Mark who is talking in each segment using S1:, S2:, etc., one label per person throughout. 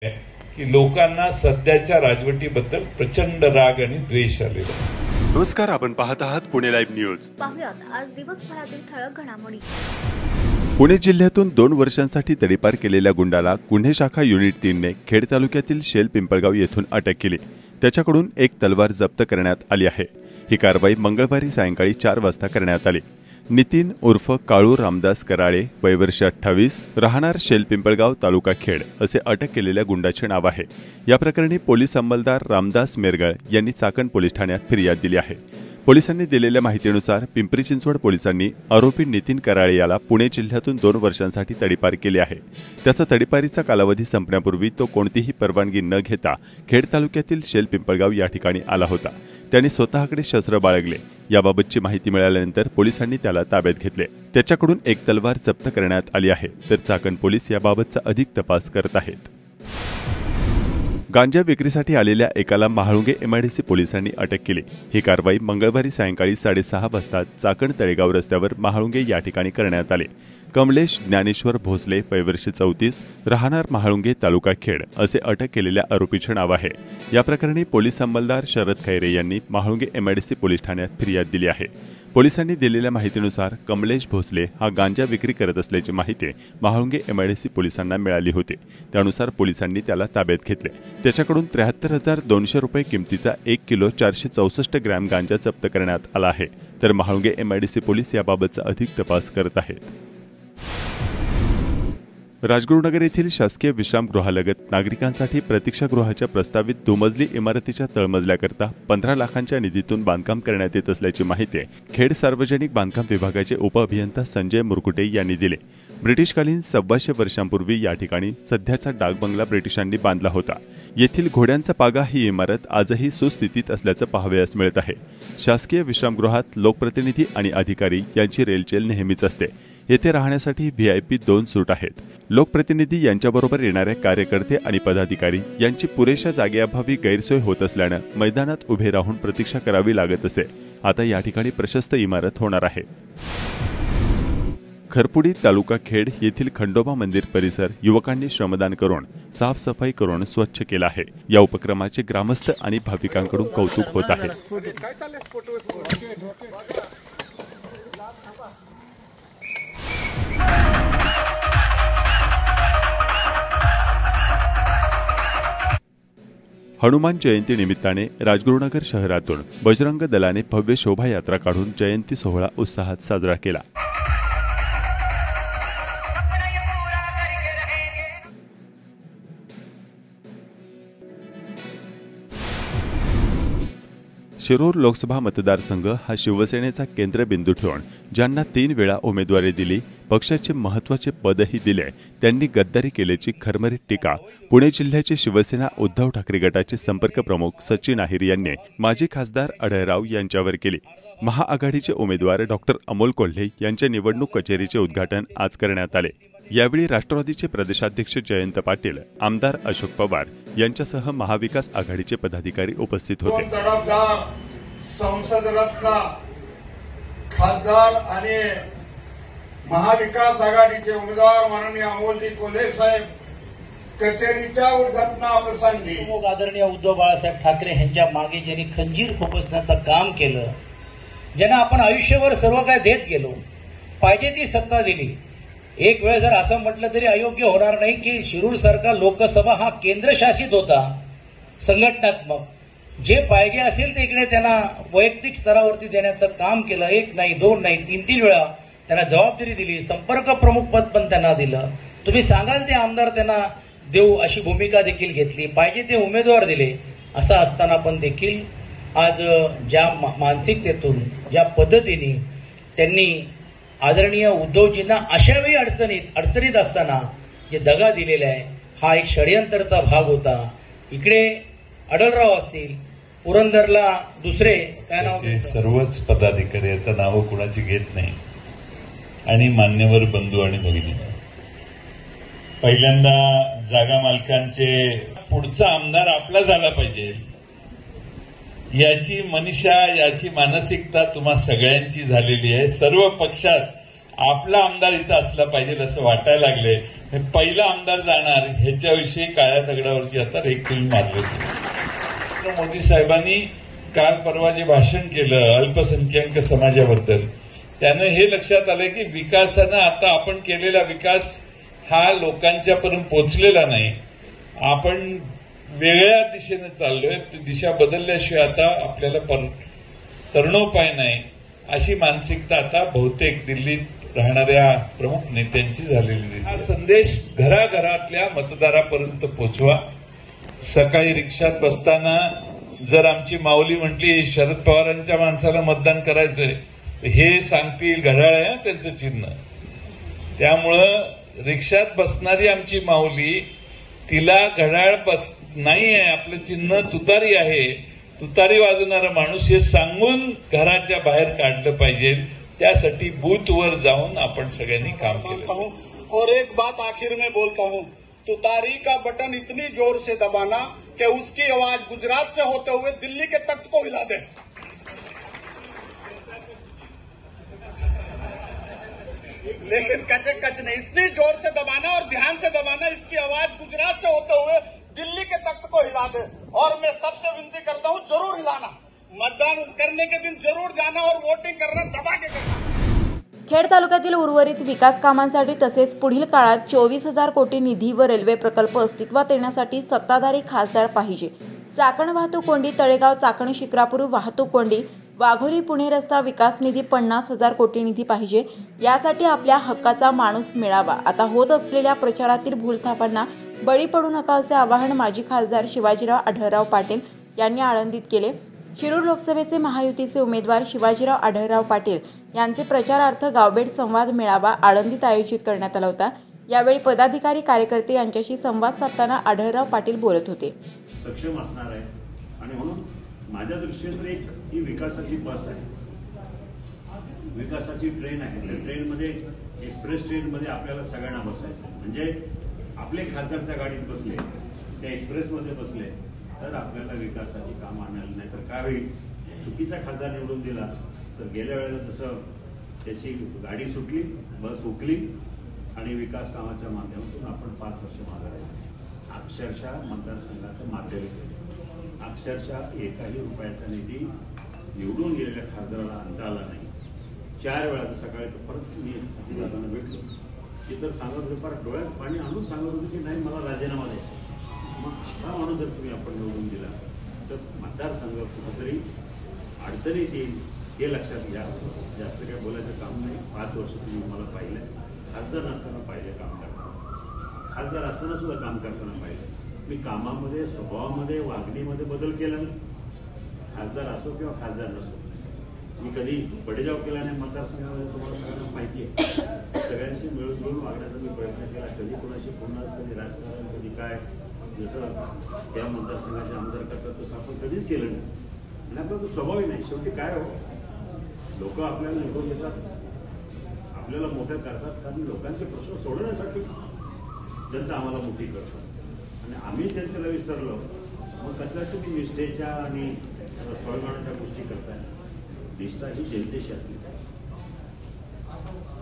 S1: की लोकांना सध्याच्या राजवटीबद्दल प्रचंड राग आणि द्वेष आलेला आहे।
S2: नमस्कार, आपण पाहत आहात पुणे लाईव्ह न्यूज।
S3: पाहुयात आज दिवसभरातील ठळक घडामोडी।
S2: पुणे जिल्ह्यातून 2 वर्षांसाठी तडीपार केलेल्या गुंडाला गुन्हे शाखा युनिट 3 ने खेड तालुक्यातील शेल पिंपळगाव येथून अटक केली। त्याच्याकडून एक तलवार जप्त करण्यात आली आहे। ही कारवाई मंगळवारी सायंकाळी 4 वाजता करण्यात आली। नितीन उर्फ काळू रामदास कराळे, वय वर्ष 28, राहणार शेल पिंपळगाव, तालुका खेड असे अटक केलेल्या गुंडाचे नाव आहे। या प्रकरणी पोलीस अंमलदार रामदास मेरगळ यांनी चाकण पोलीस ठाण्यात फिर्याद दिली आहे। पोलिसांनी दिलेल्या माहितीनुसार पिंपरी चिंचवड पोलिसांनी आरोपी नितीन कराळे याला पुणे जिल्ह्यातून 2 वर्षांसाठी तडीपार केले आहे। त्याचा तडीपारीचा कालावधी संपण्यापूर्वी तो कोणतीही परवानगी न घेता खेड तालुक्यातील शेल पिंपळगाव या ठिकाणी आला होता। त्याने स्वतःकडे शस्त्र बाळगले। याबाबतची माहिती मिळाल्यानंतर पोलिसांनी त्याला ताब्यात घेतले। त्याच्याकडून एक तलवार जप्त करण्यात आली आहे, तर चाकण पोलीस याबाबतचा अधिक तपास करत आहेत। गांजा विक्रीसाठी आलेल्या एकाला महाळुंगे एमआयडीसी पोलिसांनी अटक केली। ही कारवाई मंगळवारी सायंकाळी 6:30 वाजता चाकण तळेगाव रस्त्यावर महाळुंगे या ठिकाणी करण्यात आली। कमलेश ज्ञानेश्वर भोसले, वय वर्ष 34, राहणार महाळुंगे, तालुका खेड असे अटक केलेल्या आरोपीचे नाव आहे। या प्रकरणी पोलीस अंमलदार शरद खैरे यांनी महाळुंगे एमआयडीसी पोलीस ठाण्यात फिर्याद दिली आहे। पोलिसांनी दिलेल्या माहितीनुसार कमलेश भोसले हा गांजा विक्री करत असल्याची माहिती महाळुंगे एमआयडीसी पोलिसांना मिळाली होती। त्यानुसार पोलिसांनी त्याला ताब्यात घेतले। त्याच्याकडून 73,200 रुपये किमतीचा 1 किलो 464 ग्रॅम गांजा जप्त करण्यात आला आहे, तर महाळुंगे एमआयडीसी पोलीस याबाबतचा अधिक तपास करत आहेत। राजगुरुनगर येथील शासकीय विश्रामगृहालगत नागरिकांसाठी प्रतीक्षागृहाच्या प्रस्तावित दुमजली इमारतीच्या तळमजल्याकरता 15 लाखांच्या निधीतून बांधकाम करण्यात येत असल्याची माहिती खेड सार्वजनिक बांधकाम विभागाचे उपअभियंता संजय मुरकुटे यांनी दिली। ब्रिटिशकालीन 125 वर्षांपूर्वी या ठिकाणी सध्याचा डाकबंगला ब्रिटिशांनी बांधला होता। येथील घोड्यांचा पागा ही इमारत आजही सुस्थितीत असल्याचं पाहावयास मिळत आहे। शासकीय विश्रामगृहात लोकप्रतिनिधी आणि अधिकारी यांची रेलचेल नेहमीच असते। येथे राहण्यासाठी व्हीआयपी 2 सूट आहेत। लोकप्रतिनिधी यांच्याबरोबर येणारे कार्यकर्ते आणि पदाधिकारी यांची पुरेशा जागेअभावी गैरसोय होत असल्यानं मैदानात उभे राहून प्रतीक्षा करावी लागत असे। आता या ठिकाणी प्रशस्त इमारत होणार आहे। खरपुडी, तालुका खेड येथील खंडोबा मंदिर परिसर युवकांनी श्रमदान करून साफसफाई करून स्वच्छ केला आहे। या उपक्रमाचे ग्रामस्थ आणि भाविकांकडून कौतुक होत आहे। हनुमान जयंती निमित्ताने राजगुरुनगर शहरातून बजरंग दलाने भव्य शोभायात्रा काढून जयंती सोहळा उत्साहात साजरा केला। शिरूर लोकसभा मतदारसंघ हा शिवसेनेचा केंद्रबिंदू ठेवून ज्यांना 3 वेळा उमेदवारी दिली, पक्षाचे महत्त्वाचे पदही दिले, त्यांनी गद्दारी केल्याची खरमरीत टीका पुणे जिल्ह्याचे शिवसेना उद्धव ठाकरे गटाचे संपर्क प्रमुख सचिन अहिर यांनी माजी खासदार अढळराव यांच्यावर केली। महाआघाडीचे उमेदवार डॉक्टर अमोल कोल्हे यांच्या निवडणूक कचेरीचे उद्घाटन आज करण्यात आले। यावेळी राष्ट्रवादीचे प्रदेशाध्यक्ष जयंत पाटील, आमदार अशोक पवार यांच्यासह महाविकास आघाडीचे पदाधिकारी उपस्थित होते।
S4: संसद रत्न खासदार आणि महाविकास आघाडीचे उमेदवार माननीय अमोलजी कोल्हे साहेब कचेरीच्या उद्घाटनाप्रसंगी
S5: आदरणीय उद्धव बाळासाहेब ठाकरे यांच्या मागे ज्यांनी खंजीर खुपसण्याचं काम केलं, ज्यांना आपण आयुष्यभर सर्व काय देत गेलो, पाहिजे ती सत्ता दिली। एक वेळ जर असं म्हटलं तरी अयोग्य होणार नाही की शिरूर सारखा लोकसभा हा केंद्रशासित होता, संघटनात्मक जे पाहिजे असेल ते इकडे त्यांना वैयक्तिक स्तरावरती देण्याचं काम केलं। 1 नाही 2 नाही 3 वेळा त्यांना जबाबदारी दिली। संपर्क प्रमुख पद पण त्यांना दिलं। तुम्ही सांगाल ते आमदार त्यांना देऊ अशी भूमिका देखील घेतली, पाहिजे ते उमेदवार दिले। असं असताना पण देखील आज ज्या मानसिकतेतून ज्या पद्धतीने त्यांनी आदरणीय उद्धवजींना अशावेळी अडचणीत असताना जे दगा दिलेला आहे, हा एक षडयंत्राचा भाग होता। इकडे अढळराव असतील, पुरंदरला दुसरे काय नाव,
S1: सर्वच पदाधिकारी आता नावं कुणाची घेत नाही, आणि मान्यवर बंधू आणि भगिनी, पहिल्यांदा जागा मालकांचे पुढचा आमदार आपला झाला पाहिजे याची मनीषा, याची मानसिकता तुम्हा सगळ्यांची झालेली आहे। सर्व पक्षात आपला आमदार इथं असला पाहिजे असं वाटायला लागले. पहिला आमदार जाणार ह्याच्याविषयी काळ्या दगडावरची आता रेखील मारली. मोदी साहेबांनी काल परवा जे भाषण केलं अल्पसंख्याक समाजाबद्दल, त्यानं हे लक्षात आलं की विकासानं आता आपण केलेला विकास हा लोकांच्यापर्यंत पोहोचलेला नाही. आपण वेगळ्या दिशेने चाललोय. दिशा बदलल्याशिवाय आता आपल्याला तरणोपाय नाही अशी मानसिकता आता बहुतेक दिल्लीत राहणाऱ्या प्रमुख नेत्यांची झालेली दिसते. हा संदेश घराघरातल्या मतदारापर्यंत पोहोचवा. सकाळी रिक्षात बसताना जर आमची माऊली म्हटली शरद पवारांच्या माणसाला मतदान करायचंय, हे सांगतील घड्याळ आहे त्यांचं चिन्ह. त्यामुळं रिक्षात बसणारी आमची माऊली, तिला घड्याळ नाही आहे, आपलं चिन्ह तुतारी आहे, तुतारी वाजवणारा माणूस हे सांगून घराच्या बाहेर काढलं पाहिजे. त्यासाठी बूथवर जाऊन आपण सगळ्यांनी काम केलं.
S6: और एक बात आखिर में बोलता हूँ, तुतारी का बटन इतनी जोर से दबाना कि उसकी आवाज गुजरात से होते हुए दिल्ली के तख्त को हिला दे. लेकिन कचे कच नहीं, इतनी जोर से दबाना और ध्यान से दबाना इसकी आवाज गुजरात से होते हुए दिल्ली के तख्त को हिला दे. और मैं सबसे विनती करता हूँ जरूर हिलाना, मतदान करने के दिन जरूर जाना और वोटिंग करना दबा के करना.
S7: खेड तालुक्यातील उर्वरित विकास कामांसाठी तसेच पुढील काळात 24,000 कोटी निधी व रेल्वे प्रकल्प अस्तित्वात येण्यासाठी सत्ताधारी खासदार पाहिजे. चाकण वाहतूक कोंडी, तळेगाव चाकण शिक्रापूर वाहतूक कोंडी, वाघोली पुणे रस्ता विकास निधी 50,000 कोटी निधी पाहिजे. यासाठी आपल्या हक्काचा माणूस मिळावा. आता होत असलेल्या प्रचारातील भूलथापांना बळी पडू नका असे आवाहन माजी खासदार शिवाजीराव आढळराव पाटील यांनी आळंदीत केले. शिरूर लोकसभेचे महायुतीचे उमेदवार शिवाजीराव आढळराव पाटील यांचे प्रचारार्थ गावभेट संवाद मेळावा आळंदीत आयोजित करण्यात आला होता. यावेळी पदाधिकारी कार्यकर्ते यांच्याशी संवाद साधताना आढळराव पाटील बोलत होते.
S8: सक्षम असणार आहे आणि म्हणून माझ्या दृष्टीने एक ही विकासाची बस आहे, विकासाची ट्रेन आहे. त्या ट्रेनमध्ये एक्सप्रेस ट्रेनमध्ये आपल्याला सगळ्यांना बसायचं. म्हणजे आपले खासदार त्या गाडीत बसले, त्या एक्सप्रेसमध्ये बसले तर आपल्याला विकासाची काम आणायला नाही. तर काय होईल, चुकीचा खासदार निवडून दिला तर गेल्या वेळेला जसं त्याची गाडी सुटली, बस हुकली आणि विकास कामाच्या माध्यमातून आपण 5 वर्ष मागे राहिलो. अक्षरशः मतदारसंघाचं माध्यम केलं. अक्षरशः एकाही रुपयाचा निधी निवडून गेलेल्या खासदाराला आणता आला नाही. 4 वेळा सकाळी तर परत मी जाताना भेटलो की तर सांगत होते, फार डोळ्यात पाणी आणून सांगत होते की नाही मला राजीनामा द्यायचा. मग असा माणूस जर तुम्ही आपण निवडून दिला तर मतदारसंघ कुठेतरी अडचणीत येईल हे लक्षात घ्या. जास्त काय बोलायचं काम नाही. 5 वर्ष तुम्ही मला पाहिलं, खासदार नसताना पाहिलं काम करताना, खासदार असताना सुद्धा काम करताना पाहिलं. मी कामामध्ये, स्वभावामध्ये, वागणीमध्ये बदल केला नाही. खासदार असो किंवा खासदार नसो, मी कधी बडेजाव केला नाही मतदारसंघामध्ये. तुम्हाला सगळ्यांना माहिती आहे. सगळ्यांशी मिळून मिळून वागण्याचा मी प्रयत्न केला. कधी कोणाशी पुन्हा कधी राजकारण, कधी काय, जसं त्या मतदारसंघाचे आमदार करतात तसं आपण कधीच केलं नाही. आणि आपला तो स्वभावही नाही. शेवटी काय हो, लोक आपल्याला निवडून देतात, आपल्याला मोठं करतात कारण लोकांचे प्रश्न सोडवण्यासाठी जनता आम्हाला मोठी करतात. आणि आम्ही त्याला विसरलो मग कसल्या तुम्ही निष्ठेच्या आणि स्वाभिमानाच्या गोष्टी करताय. निष्ठा ही जनतेशी असली पाहिजे.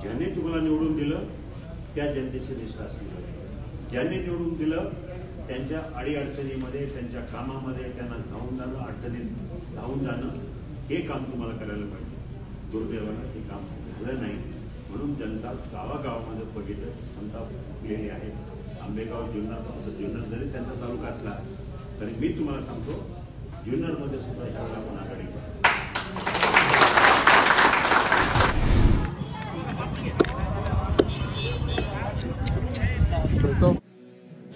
S8: ज्याने तुम्हाला निवडून दिलं त्या जनतेची निष्ठा असली पाहिजे. ज्यांनी निवडून दिलं त्यांच्या अडीअडचणीमध्ये, त्यांच्या कामामध्ये त्यांना धावून जाणं, अडचणीत धावून जाणं हे काम तुम्हाला करायला पाहिजे. दुर्दैवानं हे काम झालं नाही. म्हणून जनता गावागावामध्ये बघितलं संतापलेली आहे. आंबेगाव, जुन्नर जरी त्यांचा तालुका असला तरी मी तुम्हाला सांगतो जुन्नरमध्ये सुद्धा ह्यावेळेला आपण आघाडी.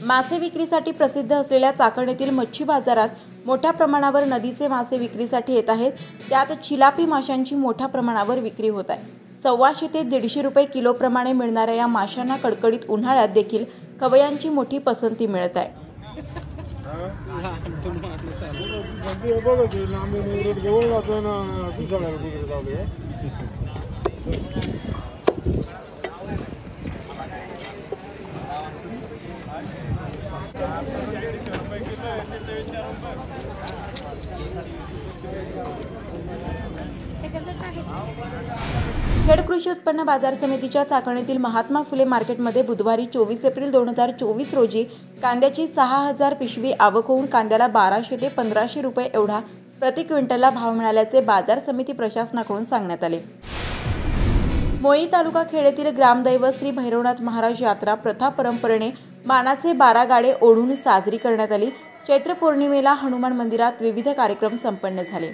S7: मासे विक्रीसाठी प्रसिद्ध असलेल्या चाकण येथील मच्छी बाजारात मोठ्या प्रमाणावर नदीचे मासे विक्रीसाठी येत आहेत. त्यात चिलापी माशांची मोठ्या प्रमाणावर विक्री होत आहे. 150 ते 150 रुपये किलोप्रमाणे मिळणाऱ्या या माशांना कडकडीत उन्हाळ्यात देखील खवयांची मोठी पसंती मिळत आहे.
S3: त्याच्यात
S7: खेड कृषी उत्पन्न बाजार समितीच्या चाकणीतील महात्मा फुले मार्केटमध्ये बुधवारी 24 एप्रिल 2024 रोजी कांद्याची 6000 पिशवी आवक होऊन कांद्याला 1200 ते 1500 रुपये एवढा प्रति क्विंटलला भाव मिळाल्याचे बाजार समिती प्रशासनाकडून सांगण्यात आले। मोई तालुका खेड येथील ग्रामदैवत श्री भैरवनाथ महाराज यात्रा प्रथा परंपरेने मानाचे 12 गाडे ओढून साजरी करण्यात आली। चैत्र पौर्णिमेला हनुमान मंदिरात विविध कार्यक्रम संपन्न झाले।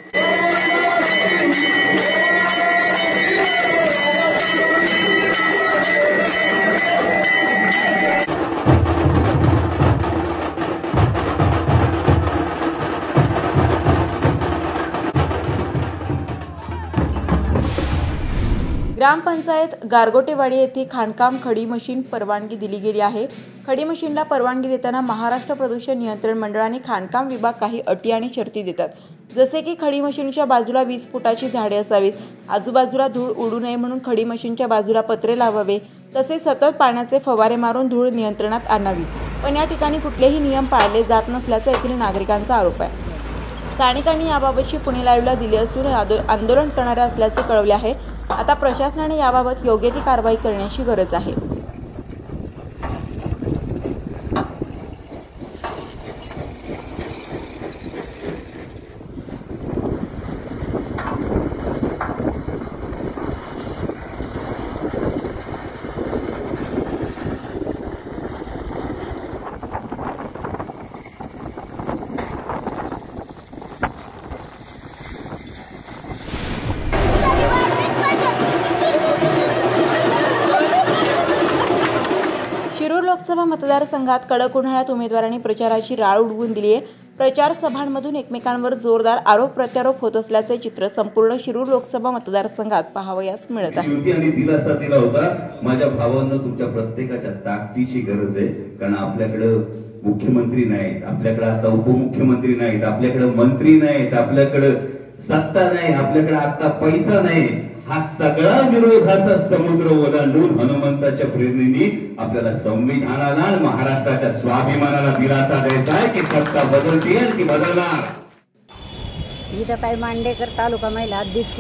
S7: ग्रामपंचायत गारगोटेवाडी येथे खाणकाम खडी मशीन परवानगी दिली गेली आहे। खडी मशीनला परवानगी देताना महाराष्ट्र प्रदूषण नियंत्रण मंडळाने खाणकाम विभाग काही अटी आणि शर्ती देतात, जसे की खडी मशीनच्या बाजूला 20 फुटाची झाडे असावीत, आजूबाजूला धूळ उडू नये म्हणून खडी मशीनच्या बाजूला पत्रे लावावे, तसेच सतत पाण्याचे फवारे मारून धूळ नियंत्रणात आणावी। पण या ठिकाणी कुठलेही नियम पाळले जात नसल्याचा येथील नागरिकांचा आरोप आहे। स्थानिकांनी याबाबतची पुणे लाईव्हला दिली असून आंदोलन करणार असल्याचे कळवले आहे। आता प्रशासनाने याबाबत योग्य ती कारवाई करण्याची गरज आहे। शिरूर लोकसभा मतदारसंघात कडक उन्हाळ्यात उमेदवारांनी प्रचाराची राळ उडवून दिली आहे। प्रचार सभांमधून एकमेकांवर जोरदार आरोप प्रत्यारोप होत असल्याचे चित्र संपूर्ण शिरूर लोकसभा मतदारसंघात पाहावयास मिळत आहे।
S9: आणि दिलासा दिला होता, माझ्या भावांनो तुमच्या प्रत्येकाच्या ताकदीची गरज आहे, कारण आपल्याकडे मुख्यमंत्री नाहीत, आपल्याकडे आता उपमुख्यमंत्री नाहीत, आपल्याकडे मंत्री नाहीत, आपल्याकडे सत्ता नाही, आपल्याकडे आता पैसा नाही। हा सगळा विरोधाचा समुद्र ओलांडून हनुमंताच्या प्रेरणेने आपल्याला संविधानाला महाराष्ट्राच्या स्वाभिमानाला दिलासा द्यायचा आहे की सत्ता बदलते की बदलणार।
S10: गीताताई मांडेकर तालुका महिला अध्यक्ष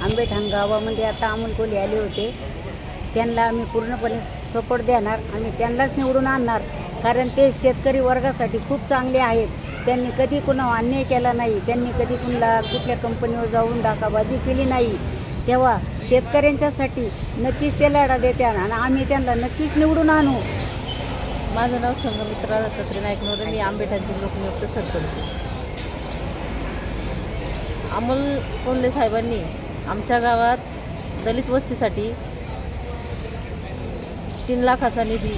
S10: आंबेठाण गावामध्ये आता अमोल कोल्हे आले होते, त्यांना आम्ही पूर्णपणे सपोर्ट देणार आणि त्यांनाच निवडून आणणार, कारण ते शेतकरी वर्गासाठी खूप चांगले आहेत। त्यांनी कधी कुणावर अन्याय केला नाही, त्यांनी कधी कुणाला कुठल्या कंपनीवर जाऊन डाकाबाजी केली नाही, तेव्हा शेतकऱ्यांच्यासाठी नक्कीच ते लढा देतात आणि आम्ही त्यांना नक्कीच निवडून आणू।
S11: माझं नाव संगमित्रा दत्तात्रय नाईक, मी आंबेठाणची लोकनियुक्त सरपंच। अमोल कोल्हे साहेबांनी आमच्या गावात दलित वस्तीसाठी 3 लाखाचा निधी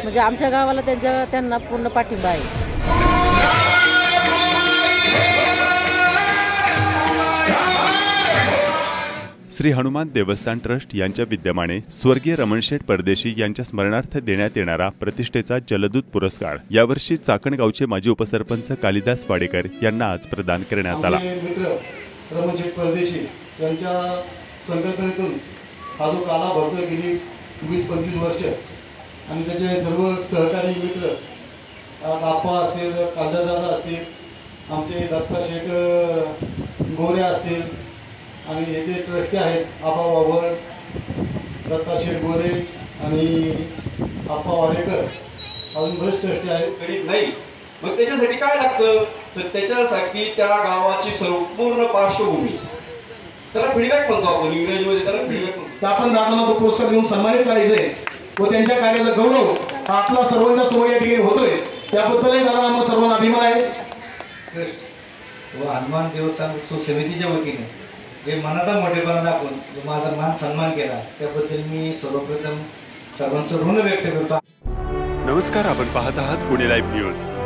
S11: म्हणजे आमच्या गावाला त्यांना पूर्ण पाठिंबा आहे।
S2: श्री हनुमान देवस्थान ट्रस्ट यांच्या विद्यमाने स्वर्गीय रमणशेठ परदेशी यांच्या स्मरणार्थ देण्यात येणारा प्रतिष्ठेचा जलदूत पुरस्कार यावर्षी चाकणगावचे माजी उपसरपंच कालिदास वाडेकर यांना आज प्रदान करण्यात आला।
S12: मित्र रमणशेठ परदेशी यांच्या संकल्पनेतून हा जो काला भरतोय गेली 20-25 वर्ष आणि त्याचे सर्व सहकारी मित्र आप्पा असतील, कांदादादा असतील, आमचे दत्ता शेठ गोरे असतील आणि हे जे ट्रस्टी आहेत आबा वावळ, दत्ता शेठ गोरे आणि आप्पा वाडेकर, अजून बरेच ट्रस्टी आहेत।
S13: गरीब नाही, मग त्याच्यासाठी काय लागतं तर त्याच्यासाठी त्या गावाची संपूर्ण पार्श्वभूमी, त्याला फीडबॅक म्हणतो आपण इंग्रजीमध्ये, त्याला फीडबॅक म्हणतो।
S12: आपण दादांना तो पुरस्कार देऊन सन्मानित करायचंय व त्यांच्या कार्याचा गौरव आपला सर्वांच्या समोर या ठिकाणी होतोय, त्याबद्दलही दादा आम्हाला सर्वांना अभिमान आहे।
S14: व हनुमान देवस्थान उत्सव समितीच्या वतीने जे मनाचा मोठेपणा दाखवून जो माझा मान सन्मान केला त्याबद्दल मी सर्वप्रथम सर्वांचं ऋण व्यक्त करतो।
S2: नमस्कार, आपण पाहत आहात पुणे लाईव्ह न्यूज।